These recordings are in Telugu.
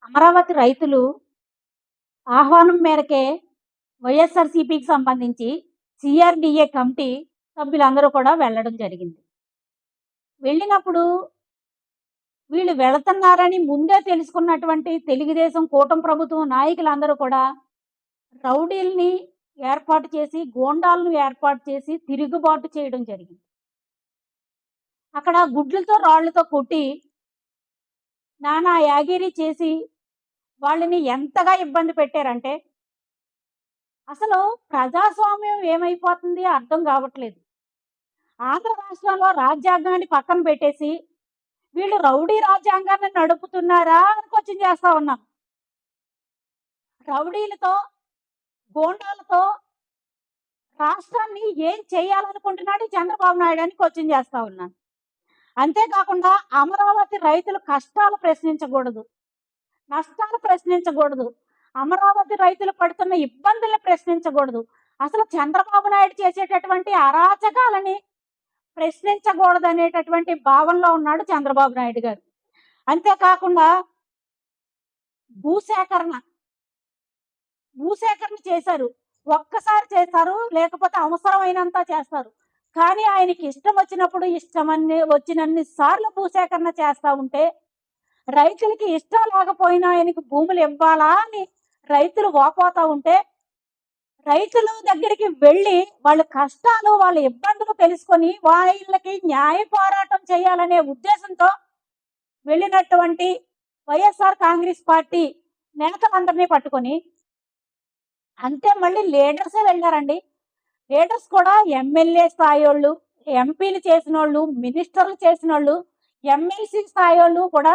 అమరావతి రైతులు ఆహ్వానం మేరకే వైఎస్ఆర్‌సీపీకి సంబంధించి సీఆర్‌డీఏ కమిటీ సభ్యులందరూ కూడా వెళ్ళడం జరిగింది. వెళ్ళినప్పుడు వీళ్ళు వెళుతున్నారని ముందే తెలుసుకున్నటువంటి తెలుగుదేశం కూటమి ప్రభుత్వం నాయకులందరూ కూడా రౌడీల్ని ఏర్పాటు చేసి, గూండాలను ఏర్పాటు చేసి తిరుగుబాటు చేయడం జరిగింది. అక్కడ గుడ్లతో, రాళ్ళతో కొట్టి, నానా యాగిరి చేసి వాళ్ళని ఎంతగా ఇబ్బంది పెట్టారంటే, అసలు ప్రజాస్వామ్యం ఏమైపోతుంది అర్థం కావట్లేదు. ఆంధ్ర రాష్ట్రంలో రాజ్యాంగాన్ని పక్కన పెట్టేసి, వీళ్ళు రౌడీ రాజ్యాంగాన్ని నడుపుతున్నారా అని క్వశ్చన్ చేస్తా ఉన్నాం. రౌడీలతో, గూండాలతో రాష్ట్రాన్ని ఏం చేయాలనుకుంటున్నాడు చంద్రబాబు నాయుడు అని క్వశ్చన్ చేస్తా ఉన్నాను. అంతేకాకుండా అమరావతి రైతుల కష్టాలు ప్రశ్నించకూడదు, నష్టాలు ప్రశ్నించకూడదు, అమరావతి రైతులు పడుతున్న ఇబ్బందులను ప్రశ్నించకూడదు, అసలు చంద్రబాబు నాయుడు చేసేటటువంటి అరాచకాలని ప్రశ్నించకూడదు అనేటటువంటి భావనలో ఉన్నాడు చంద్రబాబు నాయుడు గారు. అంతేకాకుండా భూసేకరణ చేశారు. ఒక్కసారి చేస్తారు, లేకపోతే అవసరమైనంత చేస్తారు. కానీ ఆయనకి ఇష్టం వచ్చినప్పుడు వచ్చినన్ని సార్లు భూసేకరణ చేస్తా ఉంటే, రైతులకి ఇష్టం లేకపోయినా ఆయనకి భూములు ఇవ్వాలా అని రైతులు వాపోతా ఉంటే, రైతుల దగ్గరికి వెళ్ళి వాళ్ళ కష్టాలు, వాళ్ళ ఇబ్బందులు తెలుసుకొని వాళ్ళకి న్యాయ పోరాటం చేయాలనే ఉద్దేశంతో వెళ్ళినటువంటి వైఎస్ఆర్ కాంగ్రెస్ పార్టీ నేతలందరినీ పట్టుకొని, అంతే మళ్ళీ లీడర్సే వెళ్ళారండి. లీడర్స్ కూడా ఎమ్మెల్యే స్థాయోళ్ళు, ఎంపీలు చేసినోళ్ళు, మినిస్టర్లు చేసినోళ్ళు, ఎమ్మెల్సీ స్థాయోళ్ళు కూడా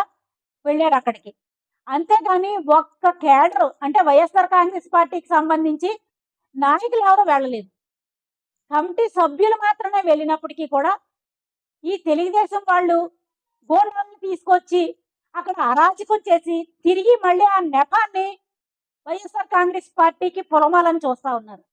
వెళ్ళారు అక్కడికి. అంతేగాని ఒక్క కేడర్ అంటే వైఎస్ఆర్ కాంగ్రెస్ పార్టీకి సంబంధించి నాయకులు ఎవరు వెళ్ళలేదు. కమిటీ సభ్యులు మాత్రమే వెళ్ళినప్పటికీ కూడా ఈ తెలుగుదేశం వాళ్ళు గూండాలను తీసుకొచ్చి అక్కడ అరాచకం చేసి తిరిగి మళ్ళీ ఆ నెపాన్ని వైఎస్ఆర్ కాంగ్రెస్ పార్టీకి పొలమాలని చూస్తా ఉన్నారు.